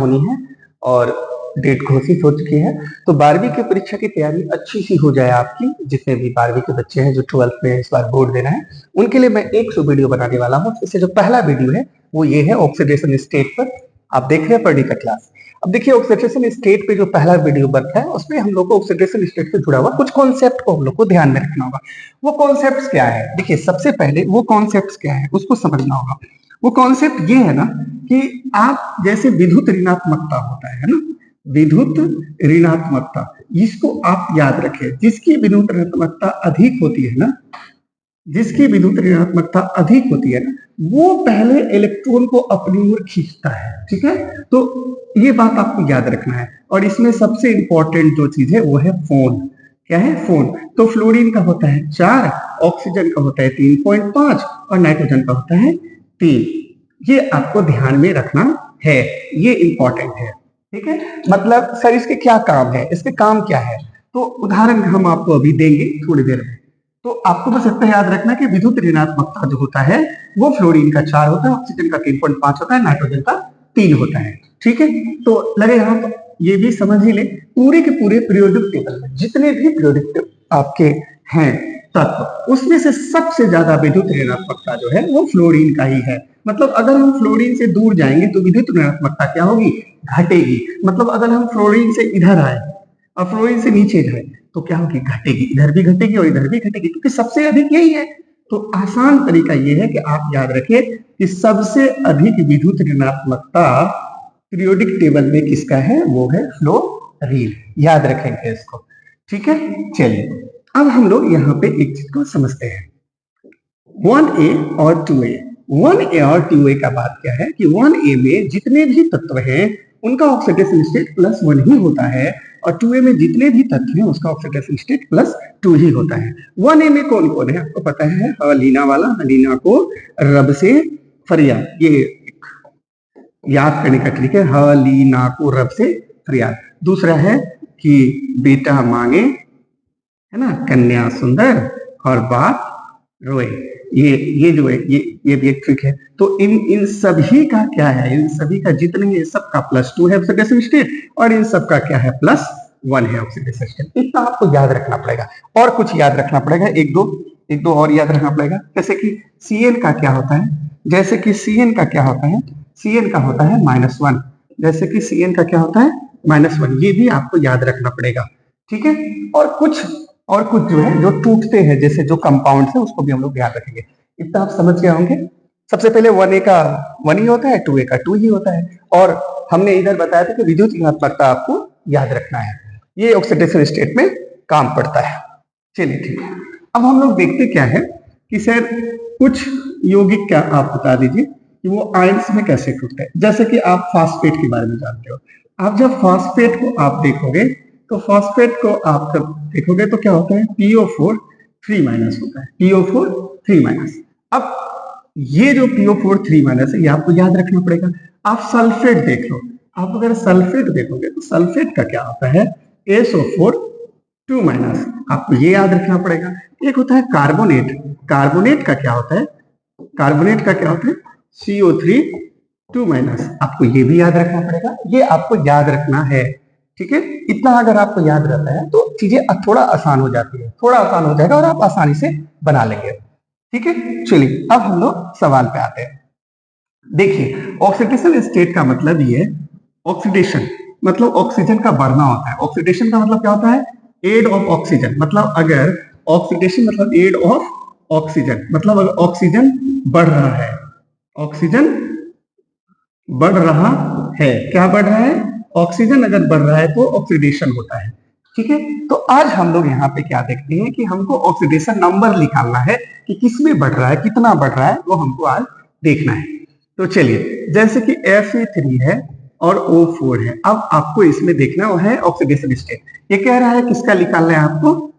होनी है और डेट घोषित हो चुकी है। तो 12वीं की परीक्षा की तैयारी अच्छी सी हो जाए आपकी, जितने भी 12वीं के बच्चे हैं जो 12th में इस बार बोर्ड देना है, उनके लिए मैं 100 वीडियो बनाने वाला हूँ। इससे जो पहला वीडियो है वो ये है ऑक्सीडेशन स्टेट पर। आप देख रहे हैं पर्डी का क्लास। अब देखिए ऑक्सीडेशन स्टेट पे जो पहला वीडियो बनता है उसमें हम लोग को ऑक्सीडेशन स्टेट से जुड़ा हुआ कुछ कॉन्सेप्ट को हम लोग को ध्यान में रखना होगा। वो कॉन्सेप्ट क्या है, देखिए सबसे पहले वो कॉन्सेप्ट क्या है उसको समझना होगा। वो कॉन्सेप्ट ये है ना कि आप जैसे विद्युत ऋणात्मकता होता है ना, विद्युत ऋणात्मकता, इसको आप याद रखें। जिसकी विद्युत ऋणात्मकता अधिक होती है ना, जिसकी विद्युत ऋणात्मकता अधिक होती है ना, वो पहले इलेक्ट्रॉन को अपनी ओर खींचता है। ठीक है, तो ये बात आपको याद रखना है। और इसमें सबसे इंपॉर्टेंट जो चीज है वो है फोन। क्या है? फोन। तो फ्लोरीन का होता है 4, ऑक्सीजन का होता है 3.5 और नाइट्रोजन का होता है 3। ये आपको ध्यान में रखना है, ये इंपॉर्टेंट है। ठीक है, मतलब सर इसके क्या काम है, इसके काम क्या है, तो उदाहरण हम आपको अभी देंगे थोड़ी देर में। तो आपको बस इतना याद रखना कि विद्युत ऋणात्मकता जो होता है वो फ्लोरीन का 4 होता है, ऑक्सीजन का 3.5 होता है, नाइट्रोजन का 3 होता है। ठीक है, तो लगे आप ये भी समझ ही ले, पूरे के पूरे पीरियोडिक टेबल में जितने भी पीरियोडिक आपके हैं तत्व, उसमें से सबसे ज्यादा विद्युत ऋणात्मकता जो है वो फ्लोरीन का ही है। मतलब अगर हम फ्लोरीन से दूर जाएंगे तो विद्युत ऋणात्मकता क्या होगी? घटेगी। मतलब अगर हम फ्लोरीन से इधर आए और फ्लोरीन से नीचे जाए तो क्या होगी? घटेगी। इधर भी घटेगी और इधर भी घटेगी, क्योंकि सबसे अधिक यही है। तो आसान तरीका ये है कि आप याद रखें कि सबसे अधिक विद्युत ऋणात्मकता पीरियोडिक टेबल में किसका है? वो है फ्लोरीन। याद रखेंगे इसको। ठीक है, चलिए अब हम लोग यहाँ पे एक चीज को समझते हैं, 1A और 2A। 1A और 2A का बात क्या है कि 1A में जितने भी तत्व हैं उनका ऑक्सीडेशन स्टेट +1 ही होता है, और 2A में जितने भी तत्व हैं उसका ऑक्सीडेशन स्टेट +2 ही होता है। 1A में कौन कौन है आपको पता है? हलीना वाला, हलीना को रब से फरियाद, ये याद करने का ट्रिक है, हलीना को रब से फरियाद। दूसरा है कि बेटा मांगे, है ना, कन्या सुंदर और बाप रोए। ये जो है ये भी एक ट्रिक है। तो इन सभी का क्या है? इन सभी का जितने हैं सबका +2 है ऑक्सीडेशन स्टेट, और इन सबका क्या है? +1 है ऑक्सीडेशन स्टेट। इतना आपको याद रखना पड़ेगा। और कुछ याद रखना पड़ेगा, एक दो और याद रखना पड़ेगा। जैसे कि Cn का क्या होता है? जैसे कि Cn का क्या होता है? Cn का होता है -1। जैसे कि Cn का क्या होता है? -1। ये भी आपको याद रखना पड़ेगा। ठीक है, और कुछ जो है जो टूटते हैं, जैसे जो कंपाउंड्स है उसको भी हम लोग याद रखेंगे। इतना आप समझ गए होंगे। सबसे पहले 1A का 1 ही होता है, 2A का 2 ही होता है, और हमने इधर बताया था कि विद्युत ऋणात्मकता आपको याद रखना है, ये ऑक्सीडेशन स्टेट में काम पड़ता है। चलिए ठीक है, अब हम लोग देखते क्या है कि सर कुछ यौगिक क्या आप बता दीजिए कि वो आयंस में कैसे टूटते हैं। जैसे कि आप फास्फेट के बारे में जानते हो। आप जब फास्फेट को आप देखोगे तो फास्फेट को आप जब देखोगे तो क्या होता है? PO4 3- होता है, PO4 3-। अब ये जो PO4 3- है ये आपको याद रखना पड़ेगा। आप सल्फेट देख लो, आप अगर सल्फेट देखोगे तो सल्फेट का क्या होता है? SO4 2-। आपको ये याद रखना पड़ेगा। एक होता है कार्बोनेट, कार्बोनेट का क्या होता है? कार्बोनेट का क्या होता है? CO3 2-। आपको ये भी याद रखना पड़ेगा, ये आपको याद रखना है। ठीक है, इतना अगर आपको याद रहता है तो चीजें थोड़ा आसान हो जाती है, थोड़ा आसान हो जाएगा और आप आसानी से बना लेंगे। ठीक है, चलिए अब हम लोग सवाल पे आते हैं। देखिए ऑक्सीडेशन स्टेट का मतलब ये, ऑक्सीडेशन मतलब ऑक्सीजन का बढ़ना होता है। ऑक्सीडेशन का मतलब क्या होता है? Add of oxygen. मतलब अगर ऑक्सीडेशन मतलब एड ऑफ ऑक्सीजन, मतलब अगर ऑक्सीजन बढ़ रहा है, ऑक्सीजन बढ़ रहा है, क्या बढ़ रहा है? ऑक्सीजन अगर बढ़ रहा है तो ऑक्सीडेशन होता है। ठीक है, तो आज हम लोग यहाँ पे क्या देखते हैं कि हमको ऑक्सीडेशन नंबर निकालना है कि किसमें बढ़ रहा है, कितना बढ़ रहा है, वो हमको आज देखना है। तो चलिए, जैसे कि Fe3 है और O4 है। अब आपको इसमें देखना है ऑक्सीडेशन स्टेट। ये कह रहा है किसका निकालना है आपको?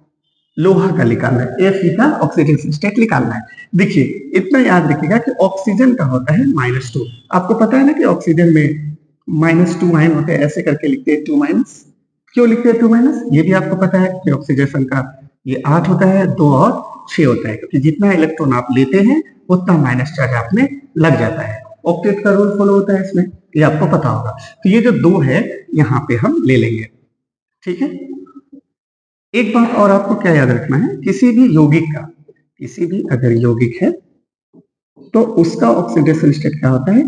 लोहा का निकालना है, Fe का ऑक्सीडेशन स्टेट निकालना है। देखिए इतना याद रखिएगा कि ऑक्सीजन का होता है -2। आपको पता है ना कि ऑक्सीजन में -2 आयन होते हैं, ऐसे करके लिखते हैं 2-। क्यों लिखते हैं 2-? ये भी आपको पता है कि ऑक्सीडेशन का ये 8 होता है, 2 और 6 होता है, क्योंकि जितना इलेक्ट्रॉन आप लेते हैं उतना माइनस चार्ज आप में लग जाता है। ऑक्टेट का रूल फॉलो होता है इसमें। ये आपको पता होगा। तो ये जो 2 है यहाँ पे हम ले लेंगे, ठीक है। एक बात और आपको क्या याद रखना है, किसी भी अगर यौगिक है तो उसका ऑक्सीडेशन स्टेट क्या होता है,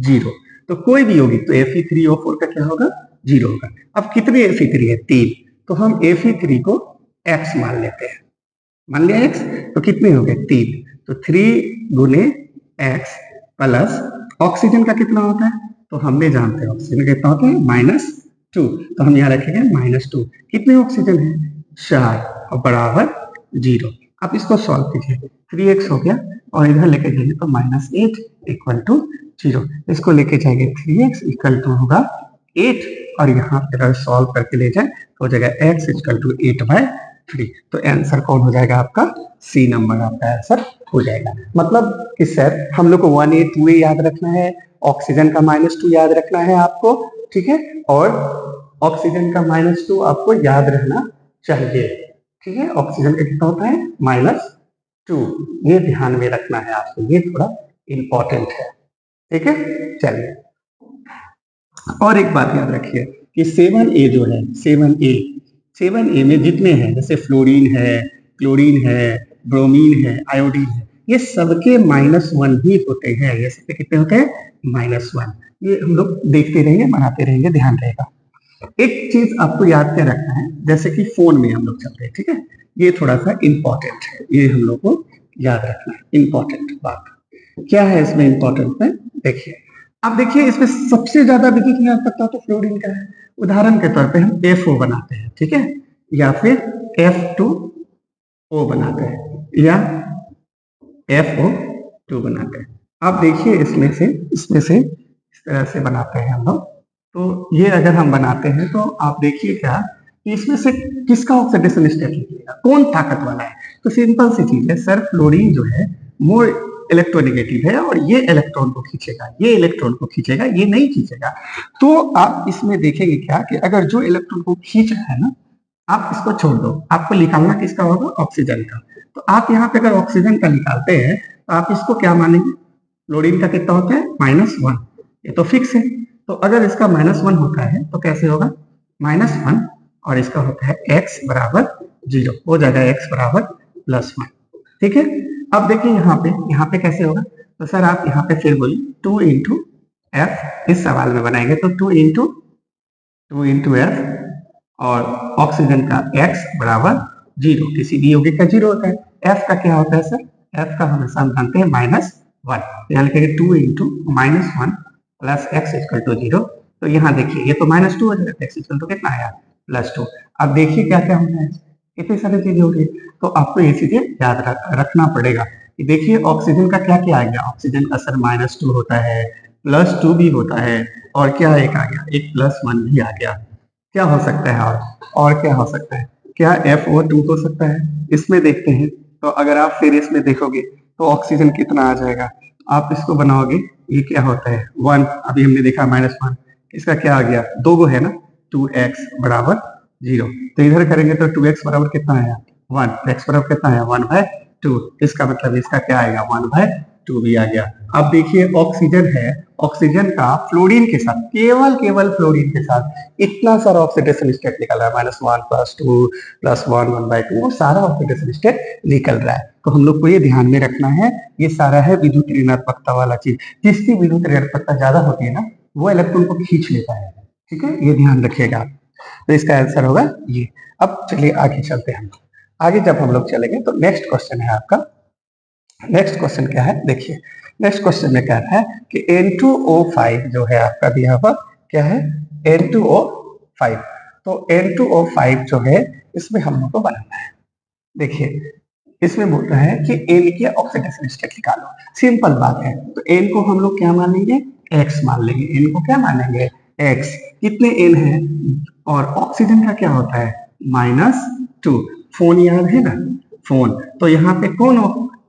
0। तो कोई भी यौगिक, तो Fe3O4 का क्या होगा, 0 होगा। अब कितने Fe3 है, 3, तो हम Fe3 को X मान लेते हैं। मान लिया X, तो कितने हो गए, 3। तो 3 गुने X प्लस ऑक्सीजन का कितना होता है, तो हमने जानते हैं ऑक्सीजन कितना होता है, -2। तो हम यहाँ रखेंगे -2। कितने ऑक्सीजन है, 4, और बराबर 0। आप इसको सॉल्व कीजिए, 3x हो गया और इधर लेके जाएंगे तो -8 इक्वल टू 0। इसको लेके जाएंगे 3x इक्वल टू होगा 8, और यहाँ पे अगर सॉल्व करके ले जाए तो हो जाएगा x इक्वल टू 8/3। तो आंसर कौन हो जाएगा आपका, C नंबर आपका आंसर हो जाएगा। मतलब कि सर हम लोग को 1A 2A याद रखना है, ऑक्सीजन का -2 याद रखना है आपको, ठीक है, और ऑक्सीजन का -2 आपको याद रहना चाहिए, ठीक है। ऑक्सीजन का कितना होता है, -2, ये ध्यान में रखना है आपको, ये थोड़ा इंपॉर्टेंट है, ठीक है। चलिए, और एक बात याद रखिए कि 7A जो है, 7A में जितने हैं, जैसे फ्लोरीन है, क्लोरीन है, ब्रोमीन है, आयोडीन है, ये सबके -1 ही होते हैं। ये सबके कितने होते हैं, -1। ये हम लोग देखते रहेंगे, बनाते रहेंगे, ध्यान रहेगा। एक चीज आपको याद क्या रखना है, जैसे कि फोन में हम लोग चलते हैं, ठीक है, ये थोड़ा सा इंपॉर्टेंट है, ये हम लोग को याद रखना है। इंपॉर्टेंट बात क्या है इसमें, इंपॉर्टेंट में देखिए, अब देखिए इसमें सबसे ज्यादा विद्युत निरर्थकता तो फ्लोरीन का है। उदाहरण के तौर पे हम FO बनाते हैं, ठीक है, या फिर F2O बनाते हैं, या FO2 बनाते हैं। आप देखिए इसमें से इस तरह से बनाते हैं हम लोग। तो ये अगर हम बनाते हैं तो आप देखिए क्या कि इसमें से किसका ऑक्सीडेशन स्टेट निकलेगा, कौन ताकत वाला है। तो सिंपल सी चीज है सर, फ्लोरीन जो है मोर इलेक्ट्रोनेगेटिव है और ये इलेक्ट्रॉन को खींचेगा, ये इलेक्ट्रॉन को खींचेगा, ये नहीं खींचेगा। तो आप इसमें देखेंगे क्या कि अगर जो इलेक्ट्रॉन को खींच रहा है ना, आप इसको छोड़ दो, आपको निकालना किसका होगा, ऑक्सीजन का। तो आप यहाँ पे अगर ऑक्सीजन का निकालते हैं तो आप इसको क्या मानेंगे, फ्लोरीन का कितना होता है, -1, ये तो फिक्स है। तो अगर इसका -1 होता है तो कैसे होगा, -1, और इसका होता है x बराबर 0, हो जाएगा x बराबर +1, ठीक है। अब देखिए यहाँ पे कैसे होगा, तो सर आप यहाँ पे फिर बोलिए 2 इंटू F, इस सवाल में बनाएंगे तो 2 इंटू F, और ऑक्सीजन का x बराबर 0, किसी भी यौगिक का 0 होता है। F का क्या होता है सर, F का हमेशा हम जानते हैं -1, यहाँ लिखेंगे 2 into -1 plus x equal to 0। तो यहाँ देखिए ये तो -2 हो जाएगा, x इक्वल टू कितना आया, +2। अब देखिए क्या क्या होता है, इतनी सारी चीजें हो रही है, तो आपको ये चीजें याद रखना पड़ेगा कि देखिए ऑक्सीजन का क्या क्या आ गया, ऑक्सीजन का सर -2 होता है, +2 भी होता है, और क्या एक आ गया, एक +1 भी आ गया। क्या हो सकता है, और क्या हो सकता है, क्या FO2 हो सकता है, इसमें देखते हैं। तो अगर आप फिर इसमें देखोगे तो ऑक्सीजन कितना आ जाएगा, आप इसको बनाओगे, ये क्या होता है 1, अभी हमने देखा -1, इसका क्या आ गया, 2 गो है ना, 2x बराबर 0। तो इधर करेंगे तो 2x बराबर कितना आया, 1, x बराबर कितना आया, 1/2। इसका मतलब इसका क्या आएगा, 1/2 भी आ गया। अब देखिए ऑक्सीजन है, ऑक्सीजन का फ्लोरीन के साथ, केवल फ्लोरीन के साथ इतना सारा ऑक्सीडेशन स्टेट निकल रहा है, -1 +2 +1 1/2, वो सारा ऑक्सीडेशन स्टेट निकल रहा है। तो हम लोग को ये ध्यान में रखना है, ये सारा है विद्युत ऋणात्मकता वाला चीज। जिसकी विद्युत ऋणात्मकता ज्यादा होती है ना, वो इलेक्ट्रॉन को खींच लेता है, ठीक है, ये ध्यान रखिएगा आप। तो इसका आंसर होगा ये। अब चलिए आगे चलते हैं हम लोग। आगे जब हम लोग चलेंगे तो नेक्स्ट क्वेश्चन है आपका, नेक्स्ट क्वेश्चन क्या है, देखिए नेक्स्ट क्वेश्चन में क्या है कि N2O5 जो है आपका दिया हुआ, क्या है, N2O5। तो N2O5 जो है इसमें हम लोग को बनाना है। देखिए इसमें बोलता है कि N के ऑक्सीडेशन स्टेट निकालो, सिंपल बात है। तो N को हम लोग क्या मानेंगे, X मान लेंगे, N को क्या मानेंगे, X। कितने N है, और ऑक्सीजन का क्या होता है, -2। फोन याद है ना, फोन, तो यहाँ पे कौन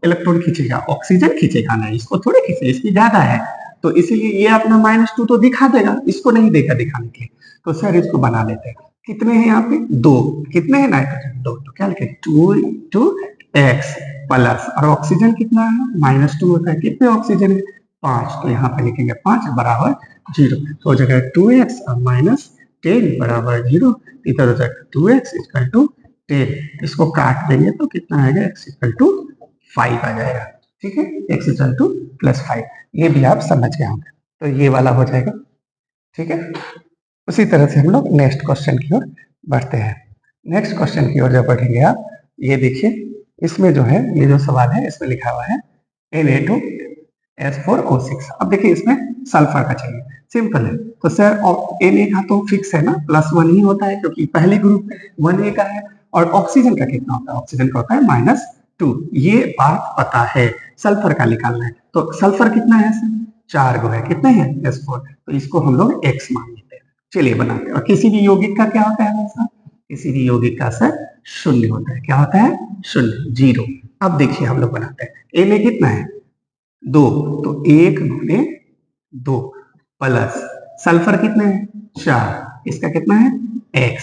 इलेक्ट्रॉन खींचेगा, ऑक्सीजन खींचेगा ना, इसको थोड़े खींचे, इसकी ज्यादा है, तो इसीलिए ये अपना -2 तो दिखा देगा, इसको नहीं देगा दिखाने के लिए। तो सर इसको बना लेते हैं, कितने हैं यहाँ पे, 2, कितने हैं नाइट्रोजन, 2, तो क्या लिखे 2 इंटू x प्लस, और ऑक्सीजन कितना है, -2 होता है, कितने ऑक्सीजन है, 5, तो यहाँ पे लिखेंगे 5 बराबर जीरो, तो हो जाएगा 2x और माइनस 10 बराबर जीरो, इधर हो जाएगा 2x इक्वल टू 10, इसको काट देंगे तो कितना आएगा, x इक्वल टू 5 आ जाएगा। ठीक है, x इक्वल टू +5, ये भी आप समझ गए होंगे, तो ये वाला हो जाएगा। ठीक है, उसी तरह से हम लोग नेक्स्ट क्वेश्चन की ओर बढ़ते हैं। नेक्स्ट क्वेश्चन की ओर जब बढ़ेंगे आप, ये देखिए, इसमें जो है, ये जो सवाल है इसमें लिखा हुआ है Na2S4O6। अब देखिए इसमें सल्फर का चाहिए, सिंपल है, तो सर Na का तो फिक्स है ना, +1 ही होता है क्योंकि पहले ग्रुप 1A का है, और ऑक्सीजन का कितना होता है, ऑक्सीजन का होता है -2, ये बात पता है। सल्फर का निकालना है, तो सल्फर कितना है सर, 4 गो है, कितने हैं, S4, तो इसको हम लोग X मान लेते हैं। चलिए बनाते हैं। और किसी भी यौगिक का क्या होता है हमेशा, किसी भी यौगिक का सर शून्य होता है, क्या होता है, शून्य, जीरो। अब देखिए हम लोग बनाते हैं, Na कितना है, 2, तो 1 गुने 2 प्लस सल्फर कितना है, 4, इसका कितना है, x,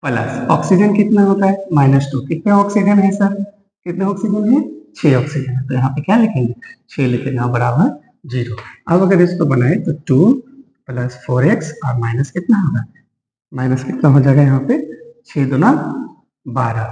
प्लस ऑक्सीजन कितना होता है, -2, कितने ऑक्सीजन है सर, कितने ऑक्सीजन है, 6 ऑक्सीजन है, तो यहाँ पे क्या लिखेंगे, 6 लिखेंगे, यहाँ बराबर 0। अब अगर इसको बनाए तो 2 + 4x और माइनस कितना होगा, माइनस कितना हो जाएगा, यहाँ पे 6 दूना 12,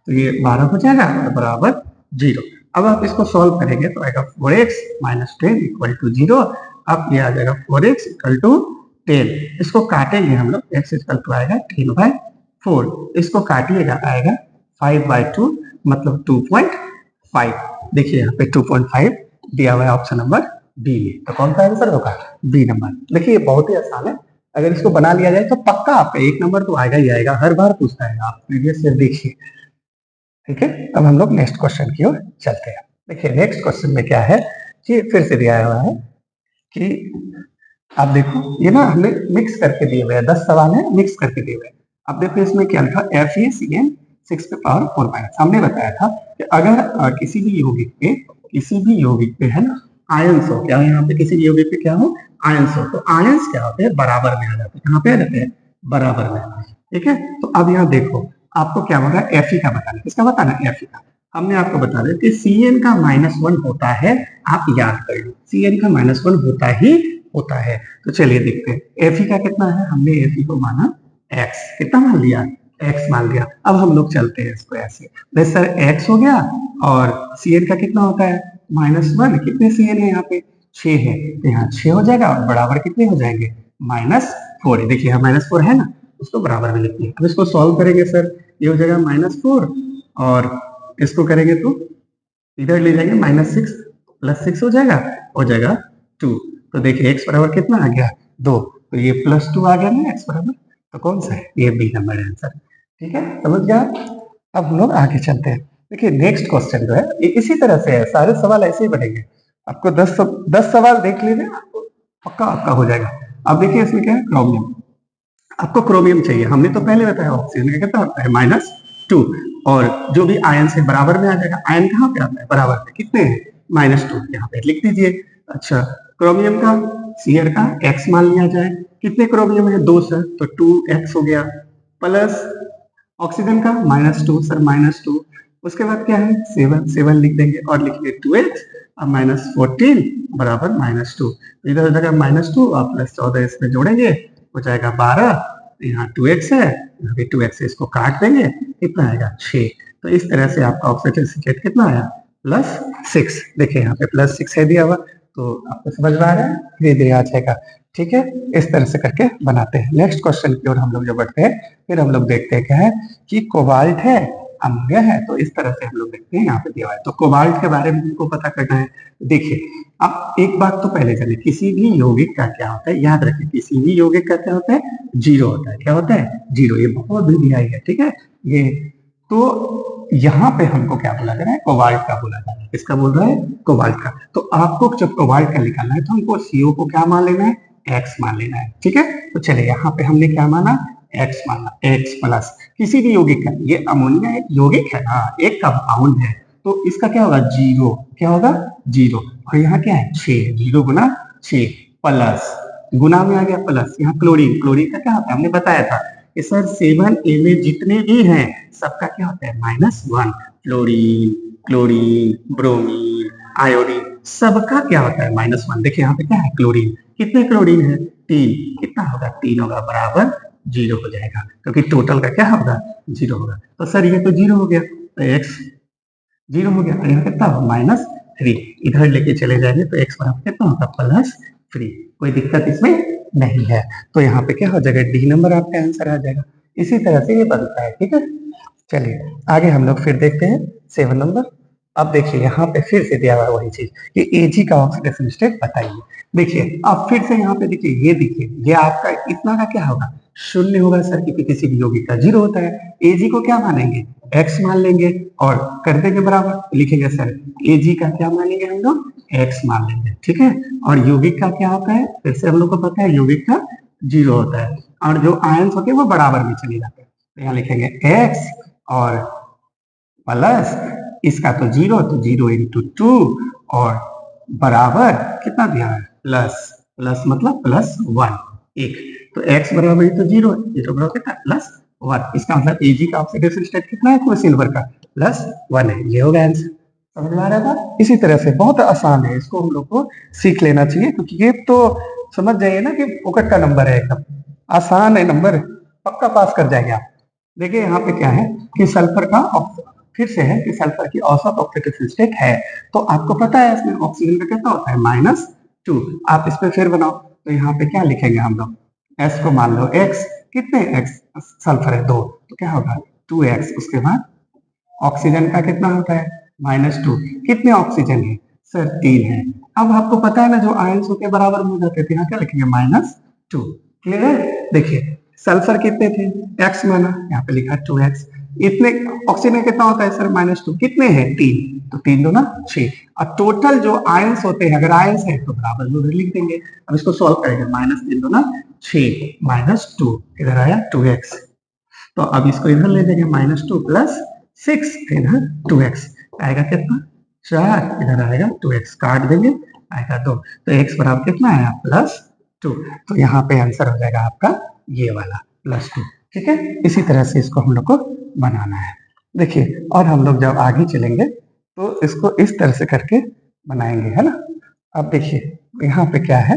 तो ये 12 हो जाएगा और बराबर 0। अब आप इसको सॉल्व करेंगे तो आएगा 4x - 10 = 0। अब ये आ जाएगा 4x = 10, इसको काटेंगे हम लोग, x = आएगा 10/4, इसको काटिएगा आएगा 5/2 मतलब 2.5। देखिए यहाँ पे 2.5 दिया हुआ है ऑप्शन नंबर बी में, तो कौन सा आंसर होगा, बी नंबर। देखिए बहुत ही आसान है, अगर इसको बना लिया जाए तो पक्का आपका 1 नंबर तो आएगा ही आएगा, हर बार पूछता है, आप प्रीवियस ईयर देखिए। ठीक है, अब हम लोग नेक्स्ट क्वेश्चन की ओर चलते हैं। देखिए नेक्स्ट क्वेश्चन में क्या है कि फिर से दिया हुआ है कि आप देखो, ये ना हमने मिक्स करके दिए हुए हैं, 10 सवाल है मिक्स करके दिए हुए हैं। अब देखो इसमें क्या लिखा, FeCN 6⁴ हमने बताया था कि अगर किसी भी यौगिक पे है ना आयंस हो, क्या यहाँ पे किसी भी यौगिक पे क्या हो, आयंस हो, तो आयंस क्या होते हैं, बराबर में आ जाते हैं, कहाँ पे आ जाते हैं, बराबर में। ठीक है, तो अब यहाँ देखो आपको क्या होगा, Fe का बताना, किसका बताना, Fe का। हमने आपको बता दिया कि Cn का -1 होता है, आप याद कर लो, Cn का -1 होता है। तो चलिए देखते हैं Fe का कितना है, हमने Fe को माना x, कितना मान लिया, x मान लिया। अब हम लोग चलते हैं इसको ऐसे, बस सर x हो गया और Cn का कितना होता है, -1, कितने Cn है यहाँ पे, 6 है, तो यहाँ 6 हो जाएगा और बराबर कितने हो जाएंगे, -4। देखिए यहाँ -4 है ना, उसको बराबर में लिखते हैं। अब इसको सॉल्व करेंगे सर, ये हो जाएगा -4 और इसको करेंगे तो इधर ले जाएंगे -6 + 6 हो जाएगा 2। तो देखिए x बराबर कितना आ गया, 2, तो ये +2 आ गया ना x बराबर, तो कौन सा है, ये बी नंबर है आंसर। ठीक है, समझ गया। अब हम लोग आगे चलते हैं। देखिए नेक्स्ट क्वेश्चन जो है इसी तरह से है, सारे सवाल ऐसे ही बढ़ेंगे। आपको 10 सवाल देख लीजिए, आपको पक्का आपका हो जाएगा। अब देखिए इसमें क्या है, क्रोमियम, आपको क्रोमियम चाहिए, हमने तो पहले बताया ऑक्सीजन का कितना होता है, -2, और जो भी आयन से बराबर में आ जाएगा, आयन कहाँ पे आता है, बराबर में, कितने हैं, -2, यहाँ पे लिख दीजिए। अच्छा, क्रोमियम का Cr का x मान लिया जाए, कितने क्रोमियम है, 2 सर, तो 2x हो गया, प्लस ऑक्सीजन का -2 सर, -2, उसके बाद क्या है, 7 लिख देंगे और लिखिए 2x और -14 बराबर -2, इधर हो जाएगा -2 और +14 इसमें जोड़ेंगे, हो जाएगा 12, यहाँ 2x है, यहाँ भी 2x है, इसको काट देंगे, कितना आएगा, 6। तो इस तरह से आपका ऑक्सीजन स्टेट कितना आया, +6। देखिए यहाँ पे +6 है दिया हुआ, तो आपको समझ में आ रहा है, धीरे धीरे आ जाएगा। ठीक है, इस तरह से करके बनाते हैं। नेक्स्ट क्वेश्चन की ओर हम लोग जो बढ़ते हैं, फिर हम लोग देखते हैं क्या है कि कोबाल्ट है, अमोनिया है, तो इस तरह से हम लोग देखते हैं, यहाँ पे दिया हुआ है। तो कोबाल्ट के बारे में हमको पता करना है। देखिए अब एक बात तो पहले जानिए, किसी भी यौगिक का क्या होता है, याद रखिए, किसी भी यौगिक का क्या होता है, 0 होता है, क्या होता है, 0। ये बहुत भी दिया है, ठीक है, ये तो यहाँ पे हमको क्या बोला जा रहा है, कोबाल्ट का बोला जा रहा है, किसका बोल रहा है, कोबाल्ट का। तो आपको जब कोबाल्ट का निकालना है तो हमको CO को क्या मान लेना है, x मान लेना है। ठीक है, तो चलिए यहाँ पे हमने क्या माना, x माना, x प्लस किसी भी यौगिक का, ये अमोनिया एक यौगिक है ना, एक कंपाउंड है, तो इसका क्या होगा, 0, क्या होगा, 0, और यहाँ क्या है, 6, 0 गुना 6 प्लस, गुना में आ गया प्लस, यहाँ क्लोरीन, क्लोरीन का क्या होता है, हमने बताया था कि सर 7A में जितने भी हैं सबका क्या होता है, -1, क्लोरीन, क्लोरीन, ब्रोमीन, आयोडीन, सबका क्या होता है, -1। देखिए यहाँ पे क्या है, क्लोरीन, कितने क्लोरीन है, 3 कितना होगा, 3 होगा बराबर 0 हो जाएगा, क्योंकि टोटल का क्या होगा, 0 होगा। तो सर ये तो 0 हो गया, तो x 0 हो गया, यहाँ कितना होगा -3, इधर लेके चले जाएंगे तो x बराबर कितना होगा +3, कोई दिक्कत इसमें नहीं है। तो यहाँ पे क्या हो जाएगा, डी नंबर आपका आंसर आ जाएगा। इसी तरह से ये बनता है, ठीक है। चलिए आगे हम लोग फिर देखते हैं 7 नंबर। अब देखिए यहाँ पे फिर से दिया हुआ है वही चीज कि Ag का ऑक्सीडेशन स्टेट बताइए। देखिए अब फिर से यहाँ पे देखिए, ये देखिए ये आपका इतना का क्या होगा, शून्य होगा सर, क्योंकि किसी भी यौगिक का 0 होता है। Ag को क्या मानेंगे, x मान लेंगे और कर देंगे बराबर, लिखेंगे सर Ag का क्या मानेंगे हम लोग, x मान लेंगे, ठीक है। और यौगिक का क्या होता है, फिर से हम लोग को पता है यौगिक का 0 होता है, और जो आयंस होते हैं वो बराबर में चले जाते हैं। तो यहाँ लिखेंगे x और प्लस इसका तो 0, तो 0 इंटू 2 और बराबर कितना दिया है, प्लस मतलब +1, एक तो x बराबर तो 0 है, 0 बराबर कितना +1, इसका मतलब Ag का ऑक्सीडेशन स्टेट कितना है, तो सिल्वर का +1 है। ये होगा आंसर, समझ में आ रहा था। इसी तरह से बहुत आसान है, इसको हम लोग को सीख लेना चाहिए, क्योंकि ये तो समझ जाइए ना कि फोकट का नंबर है, एकदम आसान है नंबर, पक्का पास कर जाएंगे आप। देखिए यहाँ पे क्या है कि सल्फर का फिर से है कि सल्फर की औसत ऑक्सीडेशन स्टेट है, तो आपको पता है इसमें ऑक्सीजन का कितना होता है -2। आप इस पे फिर बनाओ, तो यहाँ पे क्या लिखेंगे हम लोग, S को मान लो x, कितने x, सल्फर है 2, तो क्या होगा 2x, उसके बाद ऑक्सीजन का कितना होता है -2, कितने ऑक्सीजन है सर 3 है। अब आपको पता है ना जो आयंस होते बराबर में हो जाते थे, यहाँ क्या लिखेंगे -2, क्लियर है। देखिए सल्फर कितने थे, x माना, यहाँ पे लिखा 2x, इतने ऑक्सीजन कितना होता है सर -2, कितने हैं 3, तो 3 2 6, और टोटल जो आयंस होते हैं, अगर आयंस है तो बराबर में उधर लिख देंगे। अब इसको सॉल्व करेंगे, -3 2 6 -2 इधर आया 2x, तो अब इसको इधर ले जाएंगे -2 + 6 इधर 2x आएगा कितना 4, इधर आएगा 2x, काट देंगे आएगा 2, तो x बराबर कितना आया +2, तो यहाँ पे आंसर हो जाएगा आपका ये वाला +2, ठीक है। इसी तरह से इसको हम लोग को बनाना है। देखिए और हम लोग जब आगे चलेंगे तो इसको इस तरह से करके बनाएंगे, है ना। अब देखिए यहाँ पे क्या है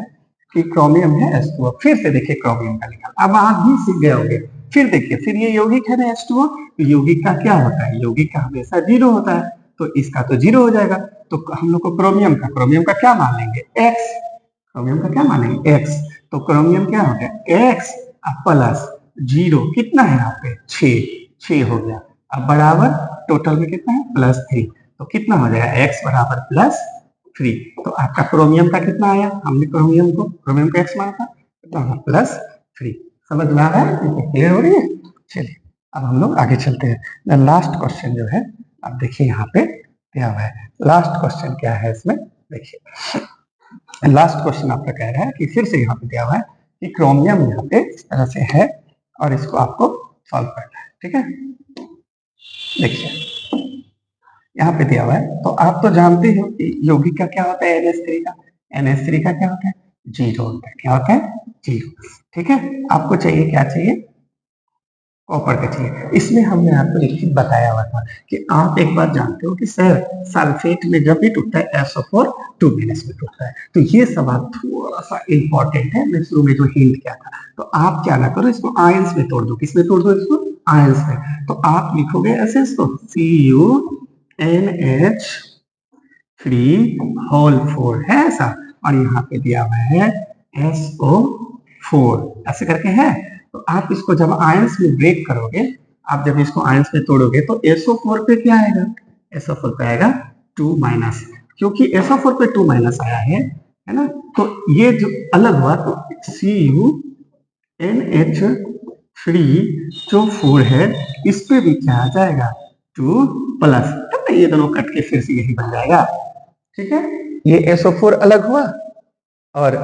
कि क्रोमियम है H2O, फिर से देखिए क्रोमियम का निकाल, अब आप भी सीख गए होंगे। फिर देखिए फिर ये यौगिक है ना H2O, तो यौगिक का क्या होता है, यौगिक का हमेशा 0 होता है, तो इसका तो 0 हो जाएगा, तो हम लोग को क्रोमियम का क्या मान लेंगे x, क्रोमियम का क्या मानेंगे x, तो क्रोमियम क्या हो गया x प्लस 0, कितना है यहाँ पे 6 हो गया, अब बराबर टोटल में कितना है +3, तो कितना हो जाएगा x बराबर +3, तो आपका क्रोमियम का कितना आया, हमने क्रोमियम को x माना था, कितना होगा +3। समझ में आ रहा है, क्लियर हो रही है। चलिए अब हम लोग आगे चलते हैं। लास्ट क्वेश्चन जो है, अब देखिए यहाँ पे दिया हुआ है, लास्ट क्वेश्चन क्या है इसमें, देखिए लास्ट क्वेश्चन आपका कह रहा है कि फिर से यहाँ पे दिया हुआ है कि क्रोमियम यहाँ पे इस तरह से है और इसको आपको सॉल्व करना है, ठीक है। देखिए यहाँ पे दिया हुआ है, तो आप तो जानते हो कि यौगिक का क्या होता है NH3 का, NH3 का क्या होता है 0 होता है, क्या होता है 0, ठीक है। आपको चाहिए क्या चाहिए, कॉपर का चाहिए। इसमें हमने आपको एक चीज बताया हुआ था कि आप एक बार जानते हो कि सर सल्फेट में जब भी टूटता है SO4 2 में टूटता है, तो ये सवाल थोड़ा सा इंपॉर्टेंट है, मैं शुरू में जो हिंट किया था, तो आप क्या ना करो, इसको आयंस में तोड़ दो, किसमें तोड़ दो इसको, आयंस में, तो आप लिखोगे ऐसे इसको CuNH3 है ऐसा, और यहाँ पे दिया हुआ है SO4 ऐसे करके है, तो आप इसको जब आयंस में ब्रेक करोगे, आप जब इसको आयंस में तोड़ोगे तो SO4 पे क्या आएगा, SO4 पे आएगा 2-, क्योंकि SO4 पे 2- आया है ना, तो ये जो अलग हुआ तो CuNH3 जो 4 है इस पे भी क्या आ जाएगा 2+, तब ये दोनों कट के फिर से यही बन जाएगा, ठीक है। ये SO4 अलग हुआ और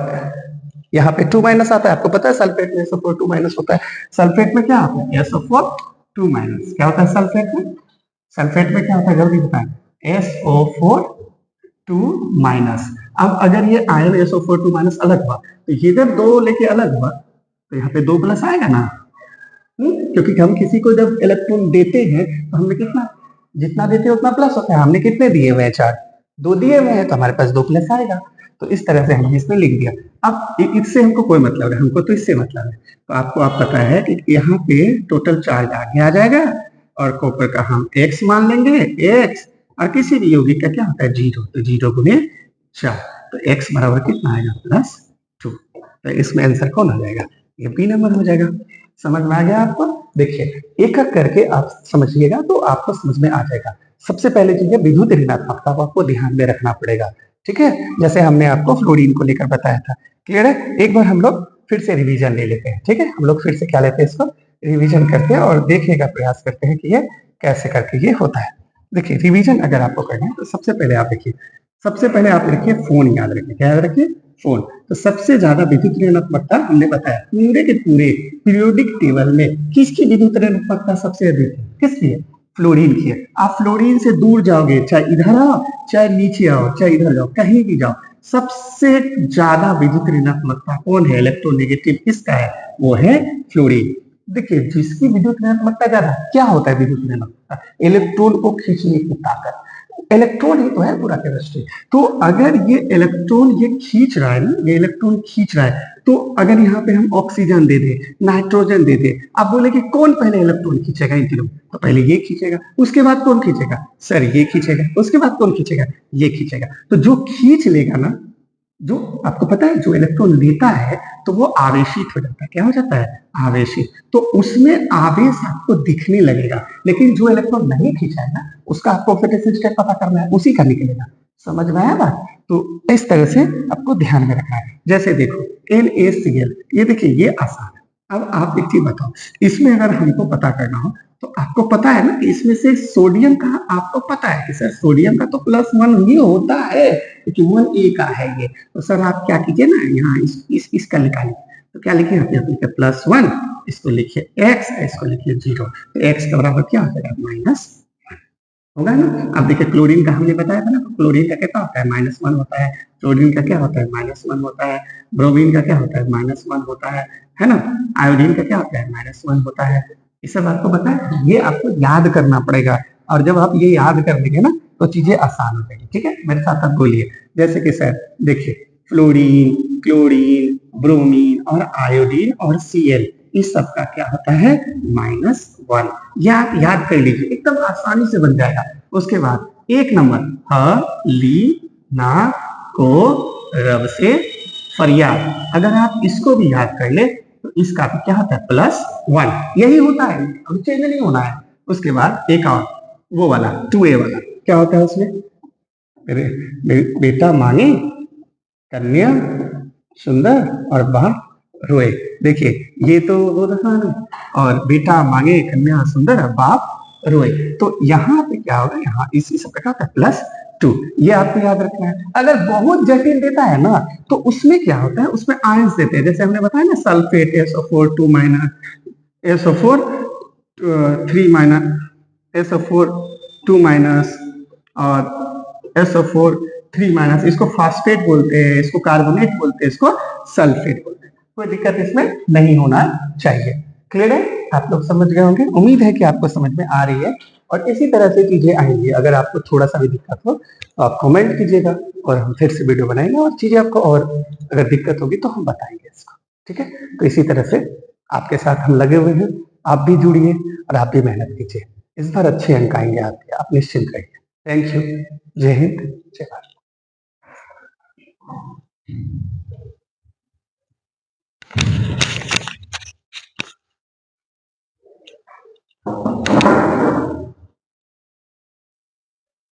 यहाँ पे 2- आता है, आपको पता है सल्फेट में SO4 2- होता है, सल्फेट में क्या आता है SO4 2-, क्या होता है सल्फेट में, सल्फेट में क्या होता है जल्दी बताएं, SO4 2-। अब अगर ये आयन SO4 2- अलग हुआ, तो ये जब 2 लेके अलग हुआ तो यहाँ पे 2+ आएगा ना, क्योंकि हम किसी को जब इलेक्ट्रॉन देते हैं तो हमने कितना, जितना देते हैं उतना प्लस होता है, हमने कितने दिए हुए हैं 4, 2 दिए हुए हैं, तो हमारे पास 2+ आएगा। तो इस तरह से हमने इसमें लिख दिया। अब इससे हमको कोई मतलब है, हमको तो इससे मतलब है। तो आपको आप पता है कि यहाँ पे टोटल चार्ज आगे आ जाएगा और कॉपर का हम x मान लेंगे, x, और किसी भी यौगिक का क्या होता है 0, तो 0 गुने 4, तो x बराबर कितना आएगा +2। तो इसमें आंसर कौन आ जाएगा, ये बी नंबर हो जाएगा। समझ में आ गया आपको? देखिए एक एक करके आप समझिएगा तो आपको समझ में आ जाएगा। सबसे पहले चीज है विद्युत ऋणात्मकता को आपको ध्यान में रखना पड़ेगा, ठीक है, जैसे हमने आपको फ्लोरीन को लेकर बताया था। क्लियर है? एक बार हम लोग फिर से रिवीजन ले लेते हैं, ठीक है, हम लोग फिर से क्या लेते हैं, इसको रिवीजन करते हैं और देखने का प्रयास करते हैं कि ये कैसे करके ये होता है। देखिए रिवीजन अगर आपको करना है तो सबसे पहले आप देखिए, सबसे पहले आप लिखिए फोन, याद रखिए, क्या याद रखिए, फोन। तो सबसे ज्यादा विद्युत ऋणात्मकता हमने बताया पूरे के पूरे पीरियोडिक टेबल में किसकी विद्युत ऋणात्मकता सबसे अधिक है, किसकी है, फ्लोरीन की है। आप फ्लोरीन से दूर जाओगे, चाहे इधर आओ, चाहे नीचे आओ, चाहे इधर जाओ, कहीं भी जाओ, सबसे ज्यादा विद्युत ऋणात्मकता कौन है, इलेक्ट्रोनेगेटिव किसका है, वो है फ्लोरीन। देखिए जिसकी विद्युत ऋणात्मकता ज्यादा, क्या होता है विद्युत ऋणात्मकता, इलेक्ट्रॉन को खींचने की ताकत। इलेक्ट्रॉन ही तो है पूरा केमिस्ट्री। तो अगर ये इलेक्ट्रॉन ये खींच रहा है ना, ये इलेक्ट्रॉन खींच रहा है, तो अगर यहाँ पे हम ऑक्सीजन दे दे, नाइट्रोजन दे दे, आप बोले कि कौन पहले इलेक्ट्रॉन खींचेगा इन तीनों, तो पहले ये खींचेगा, उसके बाद कौन खींचेगा, सर ये खींचेगा, उसके बाद कौन खींचेगा, ये खींचेगा। तो जो खींच लेगा ना, जो आपको पता है जो इलेक्ट्रॉन लेता है तो वो आवेशित हो जाता है, क्या हो जाता है, आवेशित। तो उसमें आवेश आपको दिखने लगेगा, लेकिन जो इलेक्ट्रॉन नहीं खींचा है ना, उसका आपको ऑक्सीडेशन स्टेट पता करना है, उसी का निकलेगा। समझ में आया बात? तो इस तरह से आपको ध्यान में रखना है। जैसे देखो NaCl, ये देखिए ये आसान है। अब आप एक चीज बताओ, इसमें अगर हमको पता करना हो तो आपको पता है ना कि इसमें से सोडियम का, आपको पता है कि सर सोडियम का तो +1 ही होता है, क्योंकि 1A का है ये। तो सर आप क्या कीजिए ना, यहाँ इसका निकालिए, तो क्या लिखिए, यहाँ लिखिए +1, इसको लिखिए x, इसको लिखिए 0, तो x का बराबर क्या हो जाएगा, -1 होगा ना। अब देखिए क्लोरीन का हमने बताया था ना, तो क्लोरीन का क्या होता है, -1 होता है, क्लोरीन का क्या होता है, -1 होता है, ब्रोमीन का क्या होता है, -1 होता है ना, आयोडीन का क्या होता है, -1 होता है। ये सब आपको पता है, ये आपको याद करना पड़ेगा, और जब आप ये याद कर लेंगे ना तो चीजें आसान हो जाएगी, ठीक है। मेरे साथ आप बोलिए, जैसे कि सर देखिए फ्लोरीन, क्लोरीन, ब्रोमीन और आयोडीन और Cl, इस सब का क्या होता है, -1। ये आप याद कर लीजिए, एकदम आसानी से बन जाएगा। उसके बाद एक नंबर, ह ली ना को रब से फरियाद, अगर आप इसको भी याद कर ले तो इसका भी क्या होता है, +1, यही होता है, अब चेंज नहीं होना है। उसके बाद एक और वो वाला 2A वाला, क्या होता है उसमें, बेटा मांगे कन्या सुंदर और बाप रोए। देखिए ये तो वो रहा ना, और बेटा मांगे कन्या सुंदर और बाप रोए, तो यहाँ पे क्या होगा, यहाँ इसी सब का +2, ये आपको याद रखना है। अगर बहुत जटिल देता है ना तो उसमें क्या होता है, उसमें आयंस देते हैं, जैसे हमने बताया ना सल्फेट SO4 2- SO4 3- SO4 2- और SO4 3-, इसको फास्फेट बोलते हैं, इसको कार्बोनेट बोलते हैं, इसको सल्फेट बोलते हैं। कोई दिक्कत इसमें नहीं होना चाहिए। क्लियर है? आप लोग समझ गए होंगे, उम्मीद है कि आपको समझ में आ रही है, और इसी तरह से चीजें आएंगी। अगर आपको थोड़ा सा भी दिक्कत हो तो आप कमेंट कीजिएगा और हम फिर से वीडियो बनाएंगे, और चीजें आपको और अगर दिक्कत होगी तो हम बताएंगे इसको, ठीक है। तो इसी तरह से आपके साथ हम लगे हुए हैं, आप भी जुड़िए और आप भी मेहनत कीजिए, इस बार अच्छे अंक आएंगे आपके, आप निश्चिंत रहिए। Thank you. जय हिंद, जय भारत।